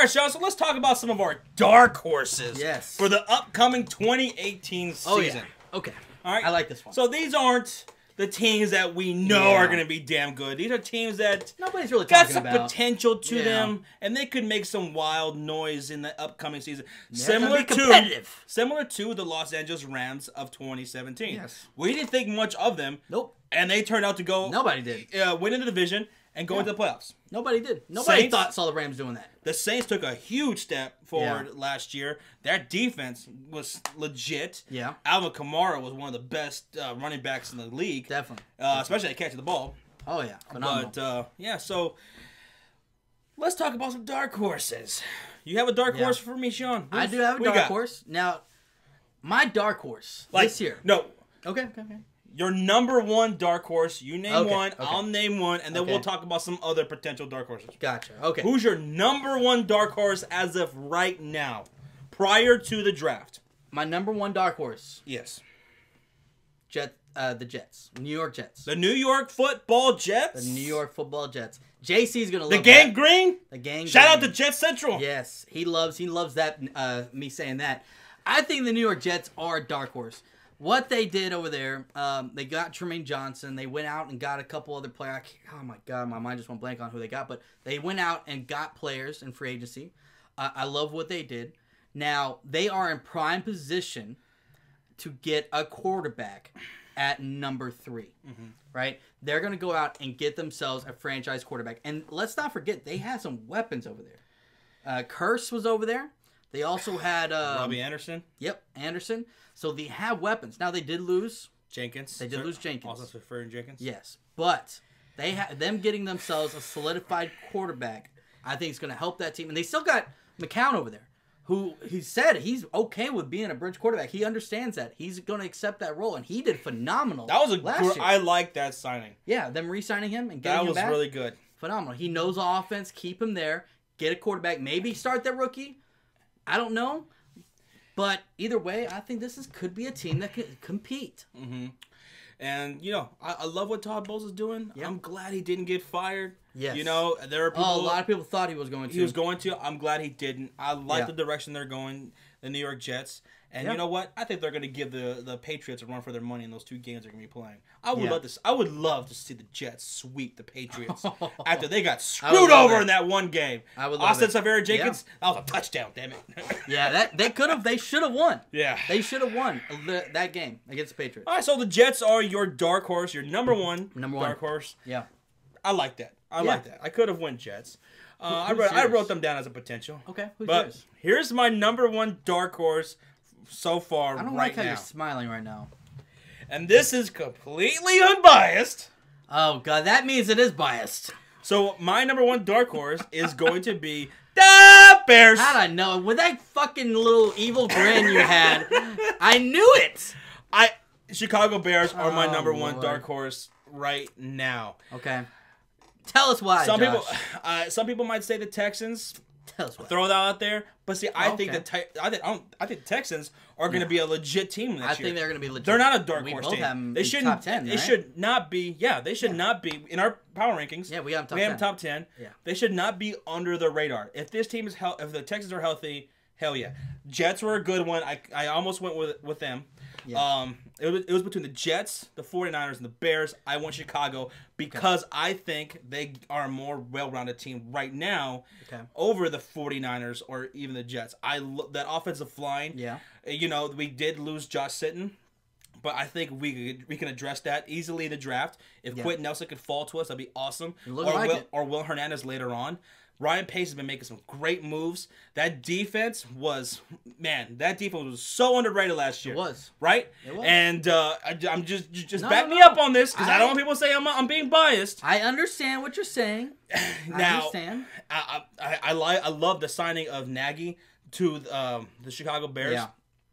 right, Sean, so let's talk about some of our dark horses for the upcoming 2018 season. Oh, yeah. Okay. All right. I like this one. So these aren't the teams that we know are going to be damn good. These are teams that nobody's really got talking some about. potential to them, and they could make some wild noise in the upcoming season. They're Similar to the Los Angeles Rams of 2017. Yes. We didn't think much of them. Nope. And they turned out to go. Nobody did. Win in the division and go into the playoffs. Nobody did. Nobody Saints saw the Rams doing that. The Saints took a huge step forward last year. Their defense was legit. Yeah. Alvin Kamara was one of the best running backs in the league. Definitely. Especially at catching the ball. Oh, yeah. Phenomenal. But, so let's talk about some dark horses. You have a dark horse for me, Sean? I do have a dark horse. Now, my dark horse this year. No. Okay. Your number one dark horse. You name one, I'll name one, and then we'll talk about some other potential dark horses. Gotcha. Okay. Who's your number one dark horse as of right now, prior to the draft? My number one dark horse. Yes. The Jets. New York Jets. The New York Football Jets? The New York Football Jets. JC's going to love the gang green? The gang Shout green. out to Jet Central. Yes. He loves that, me saying that. I think the New York Jets are a dark horse. What they did over there, they got Tremaine Johnson. They went out and got a couple other players. Oh, my God. My mind just went blank on who they got. But they went out and got players in free agency. I love what they did. Now, they are in prime position to get a quarterback at number 3. Right? They're going to go out and get themselves a franchise quarterback. And let's not forget, they had some weapons over there. Curse was over there. They also had... Robbie Anderson. Yep, Anderson. So they have weapons. Now, they did lose Jenkins. They did lose Jenkins. Also preferring Jenkins. Yes. But them getting themselves a solidified quarterback, I think is going to help that team. And they still got McCown over there, who he said he's okay with being a bridge quarterback. He understands that. He's going to accept that role. And he did phenomenal. That was last year. I like that signing. Yeah, them re-signing him and getting him back. That was really good. Phenomenal. He knows offense. Keep him there. Get a quarterback. Maybe start that rookie. I don't know. But either way, I think this could be a team that could compete. And, I love what Todd Bowles is doing. Yep. I'm glad he didn't get fired. Yes. There are people... a lot of people thought he was going to. He was going to. I'm glad he didn't. I like the direction they're going, the New York Jets. And you know what? I think they're going to give the Patriots a run for their money in those 2 games they're going to be playing. I would love to see the Jets sweep the Patriots after they got screwed over in that one game. I would love Austin Seferian-Jenkins, that was a touchdown, damn it. Yeah, they should have won. Yeah. They should have won that game against the Patriots. All right, so the Jets are your dark horse, your number one dark horse. Yeah. I like that. I like that. I could have won Jets. I wrote them down as a potential. Okay, who's but yours? Here's my number one dark horse so far. I don't like how you're smiling right now. And this is completely unbiased. Oh God, that means it is biased. So my number one dark horse is going to be the Bears. How'd I know? With that fucking little evil grin you had, I knew it. Chicago Bears are my number one dark horse right now. Okay. Tell us why. Some people might say the Texans. Tell us why. Throw that out there, but see, I think the Texans are going to be a legit team next year. I think they're going to be legit. They're not a dark horse We both team. have them They shouldn't. top 10. They should not be. Yeah, they should not be in our power rankings. Yeah, we have top 10. We have top 10. Yeah. They should not be under the radar. If this team is if the Texans are healthy, hell yeah. Jets were a good one. I almost went with them. Yeah. It was between the Jets, the 49ers, and the Bears. I went Chicago because I think they are a more well-rounded team right now over the 49ers or even the Jets. That offensive line. Yeah. We did lose Josh Sitton, but I think we can address that easily in the draft. If Quentin Nelson could fall to us, that'd be awesome. Or Will Hernandez later on. Ryan Pace has been making some great moves. That defense was so underrated last year. It was. Right? It was. And I'm just back me up on this because I don't want people to say I'm being biased. I understand what you're saying. Now, understand. I love the signing of Nagy to the Chicago Bears. Yeah.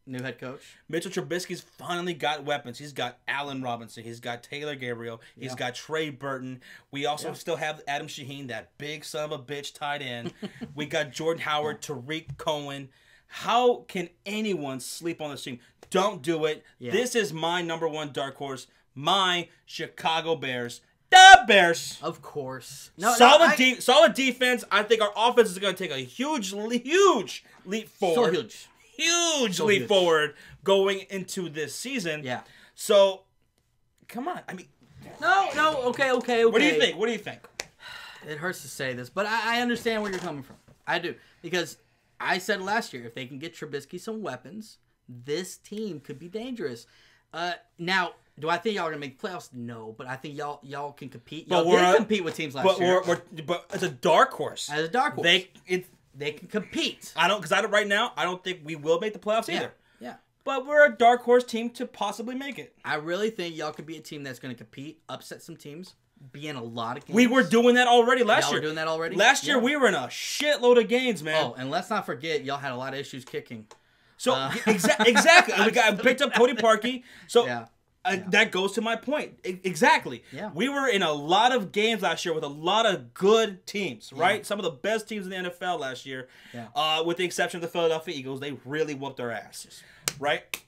New head coach. Mitchell Trubisky's finally got weapons. He's got Allen Robinson. He's got Taylor Gabriel. He's got Trey Burton. We also still have Adam Shaheen, that big son of a bitch tight end. We got Jordan Howard, Tariq Cohen. How can anyone sleep on this team? Don't do it. Yeah. This is my number one dark horse, my Chicago Bears. The Bears. Of course. Solid defense. I think our offense is going to take a huge leap forward. So huge. Huge forward going into this season. Yeah. So, come on. I mean, no. Okay. What do you think? It hurts to say this, but I understand where you're coming from. I do, because I said last year, if they can get Trubisky some weapons, this team could be dangerous. Now, do I think y'all are gonna make playoffs? No, but I think y'all can compete. Y'all did compete with teams last year. But as a dark horse. As a dark horse, they can compete. Right now, I don't think we will make the playoffs either. Yeah. But we're a dark horse team to possibly make it. I really think y'all could be a team that's going to compete, upset some teams, be in a lot of games. We were doing that already last year. Y'all were doing that already? Last year, we were in a shitload of games, man. Oh, and let's not forget, y'all had a lot of issues kicking. So, exactly. We picked up Cody Parkey. So, that goes to my point. Exactly. Yeah. We were in a lot of games last year with a lot of good teams, right? Yeah. Some of the best teams in the NFL last year. Yeah. With the exception of the Philadelphia Eagles. They really whooped our asses, right?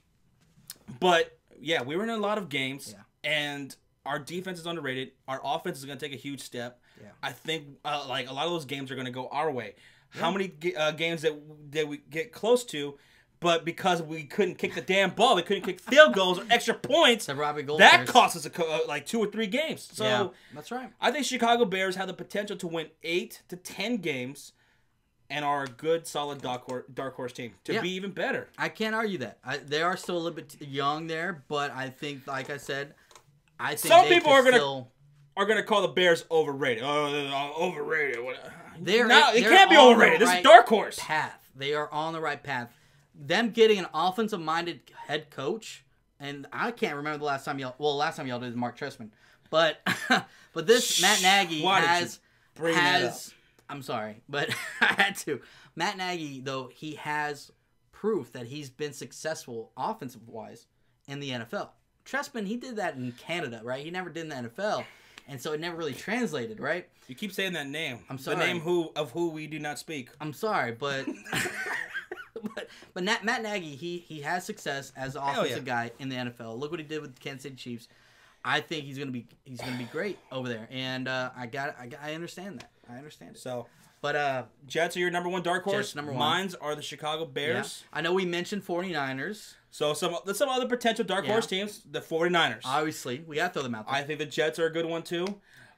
But, yeah, we were in a lot of games, and our defense is underrated. Our offense is going to take a huge step. Yeah. I think, a lot of those games are going to go our way. Yeah. How many games that we get close to, but because we couldn't kick the damn ball, we couldn't kick field goals or extra points, that cost us like 2 or 3 games. So that's right. I think Chicago Bears have the potential to win 8 to 10 games and are a good, solid dark horse team to be even better. I can't argue that. They are still a little bit young there, but I think, like I said, some people are gonna call the Bears overrated. Overrated. They can't be overrated. This is dark horse path. They are on the right path. Them getting an offensive-minded head coach, and I can't remember the last time y'all. Well, last time y'all did Mark Trestman, but this Matt Nagy has. I'm sorry, but I had to. Matt Nagy, though, he has proof that he's been successful offensive-wise in the NFL. Trestman, he did that in Canada, right? He never did in the NFL, and so it never really translated, right? You keep saying that name. I'm sorry. The name of who we do not speak. I'm sorry, but but Matt Nagy, he has success as an offensive guy in the NFL. Look what he did with the Kansas City Chiefs. I think he's gonna be great over there, and I understand that. I understand it. So, but Jets are your number one dark horse. Jets number one. Mines are the Chicago Bears. Yeah. I know we mentioned 49ers. So some other potential dark horse teams. The 49ers. Obviously, we gotta throw them out there. I think the Jets are a good one too.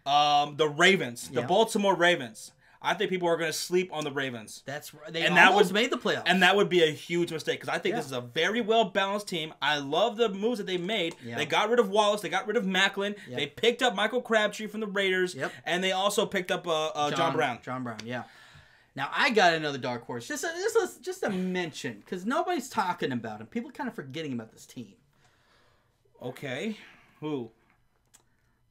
The Ravens, the Baltimore Ravens. I think people are going to sleep on the Ravens. That's right. They almost made the playoffs. And that would be a huge mistake because I think this is a very well-balanced team. I love the moves that they made. Yeah. They got rid of Wallace. They got rid of Macklin. Yep. They picked up Michael Crabtree from the Raiders. Yep. And they also picked up John Brown. John Brown, yeah. Now, I got another dark horse. Just a mention because nobody's talking about him. People kind of forgetting about this team. Okay. Who?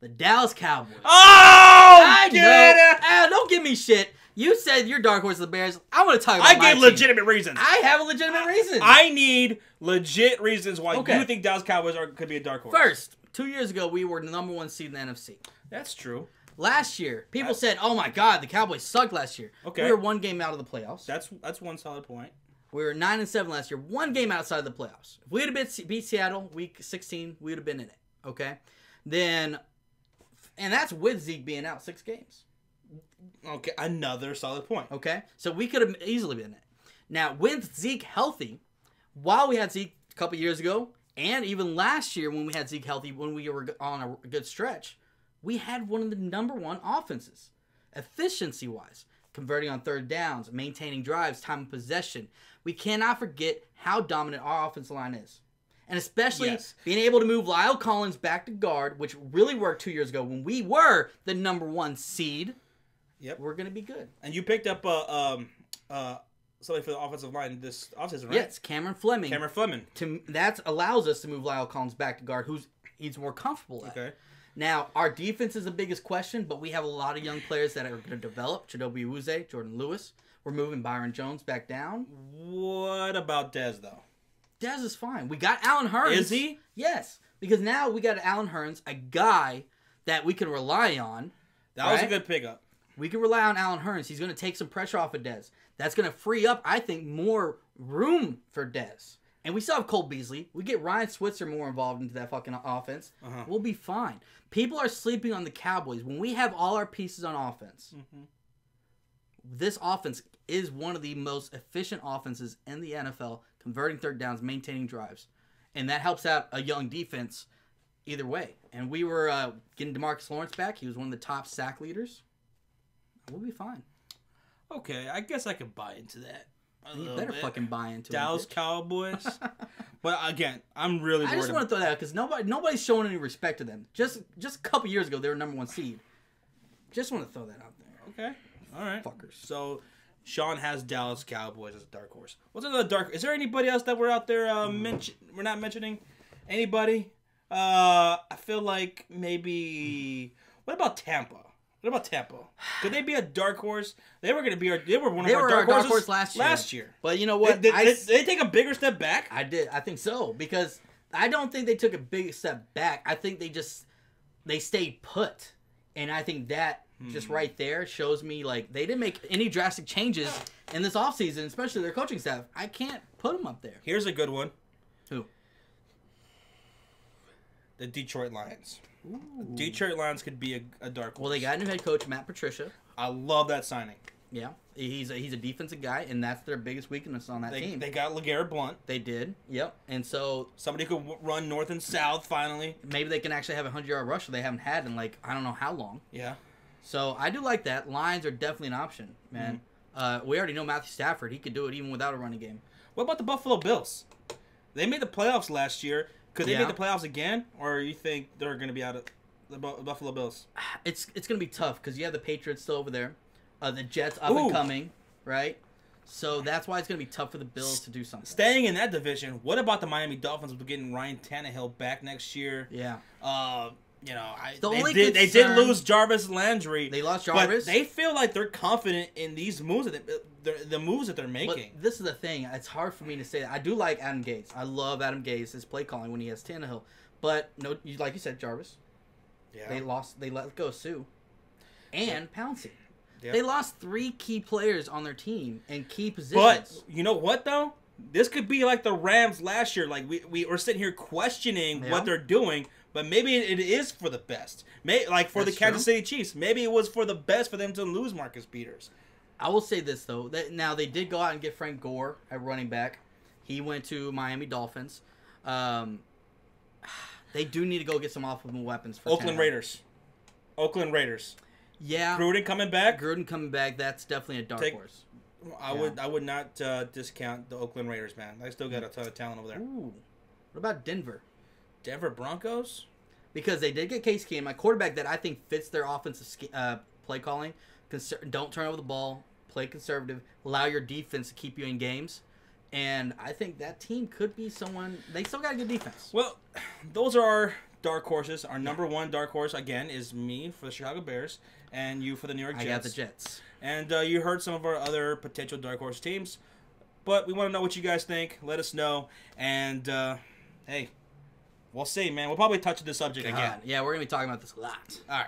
The Dallas Cowboys. Oh! I know. Don't give me shit. You said your dark horse is the Bears. I want to talk about my gave legitimate reasons. I have a legitimate reason. I need legit reasons why you think Dallas Cowboys could be a dark horse. First, 2 years ago, we were the number 1 seed in the NFC. That's true. Last year, people said, "Oh my God, the Cowboys sucked last year." Okay. We were 1 game out of the playoffs. That's one solid point. We were 9-7 last year, 1 game outside of the playoffs. If we had beat Seattle week 16, we would have been in it. Okay, and that's with Zeke being out 6 games. Okay, another solid point. Okay, so we could have easily been in it. Now, with Zeke healthy, while we had Zeke a couple years ago, and even last year when we had Zeke healthy, when we were on a good stretch, we had one of the number 1 offenses, efficiency-wise, converting on 3rd downs, maintaining drives, time of possession. We cannot forget how dominant our offensive line is. And especially being able to move Lyle Collins back to guard, which really worked 2 years ago when we were the number 1 seed. Yep, we're going to be good. And you picked up somebody for the offensive line this offseason, right? Yes, Cameron Fleming. That allows us to move Lyle Collins back to guard, he's more comfortable at. Okay. Now, our defense is the biggest question, but we have a lot of young players that are going to develop. Chidobe Awuzie, Jordan Lewis. We're moving Byron Jones back down. What about Dez, though? Dez is fine. We got Allen Hurns. Is he? Yes, because now we got Allen Hurns, a guy that we can rely on. That was a good pickup. We can rely on Allen Hurns. He's going to take some pressure off of Dez. That's going to free up, I think, more room for Dez. And we still have Cole Beasley. We get Ryan Switzer more involved into that fucking offense. We'll be fine. People are sleeping on the Cowboys. When we have all our pieces on offense, this offense is one of the most efficient offenses in the NFL, converting third downs, maintaining drives. And that helps out a young defense either way. And we were getting DeMarcus Lawrence back. He was one of the top sack leaders. We'll be fine. Okay, I guess I could buy into that. You better fucking buy into Dallas it. Cowboys. But again, I'm really worried. I just want to throw that out because nobody's showing any respect to them. Just a couple years ago, they were number 1 seed. Just want to throw that out there. Okay. All right. Fuckers. So, Sean has Dallas Cowboys as a dark horse. What's another dark? Is there anybody else that we're out there we're not mentioning? Anybody? I feel like maybe. What about Tampa? What about Tampa? Could they be a dark horse? They were going to be they were one of our dark horses last year. But you know what? Did they take a bigger step back? I think so because I don't think they took a big step back. I think they stayed put, and I think that just right there shows me like they didn't make any drastic changes in this offseason, especially their coaching staff. I can't put them up there. Here's a good one. Who? The Detroit Lions. Ooh. Detroit Lions could be a dark horse. Well, they got a new head coach, Matt Patricia. I love that signing. Yeah, he's a defensive guy, and that's their biggest weakness on that team. They got LeGarrette Blount. They did, yep. And so somebody could run north and south finally. Maybe they can actually have a 100-yard rusher they haven't had in like I don't know how long. Yeah. So I do like that. Lions are definitely an option, man. We already know Matthew Stafford; he could do it even without a running game. What about the Buffalo Bills? They made the playoffs last year. Could they make the playoffs again, or you think they're going to be out of the Buffalo Bills? It's going to be tough because you have the Patriots still over there, the Jets up and coming, right? So that's why it's going to be tough for the Bills to do something. Staying in that division, what about the Miami Dolphins with getting Ryan Tannehill back next year? Yeah. They did lose Jarvis Landry. They lost Jarvis. But they feel like they're confident in these moves the moves that they're making. But this is the thing. It's hard for me to say that. I do like Adam Gase. I love Adam Gase, his play calling when he has Tannehill. But no, like you said, Jarvis. Yeah. They let go of Sue. And Pouncey. Yep. They lost 3 key players on their team in key positions. But you know what though? This could be like the Rams last year. Like we were sitting here questioning what they're doing, but maybe it is for the best. For the Kansas City Chiefs, maybe it was for the best for them to lose Marcus Peters. I will say this though. Now they did go out and get Frank Gore at running back. He went to Miami Dolphins. They do need to go get some offensive weapons for Oakland Raiders. Oakland Raiders. Yeah. Gruden coming back. That's definitely a dark horse. I would not discount the Oakland Raiders, man. They still got a ton of talent over there. Ooh. What about Denver? Denver Broncos? Because they did get Case Keenum, a quarterback that I think fits their offensive play calling. Don't turn over the ball. Play conservative. Allow your defense to keep you in games. And I think that team could be someone. They still got a good defense. Well, those are our dark horses. Our number one dark horse, again, is me for the Chicago Bears and you for the New York Jets. I got the Jets. And you heard some of our other potential dark horse teams. But we want to know what you guys think. Let us know. And, hey, we'll see, man. We'll probably touch this subject again. Yeah, we're going to be talking about this a lot. All right.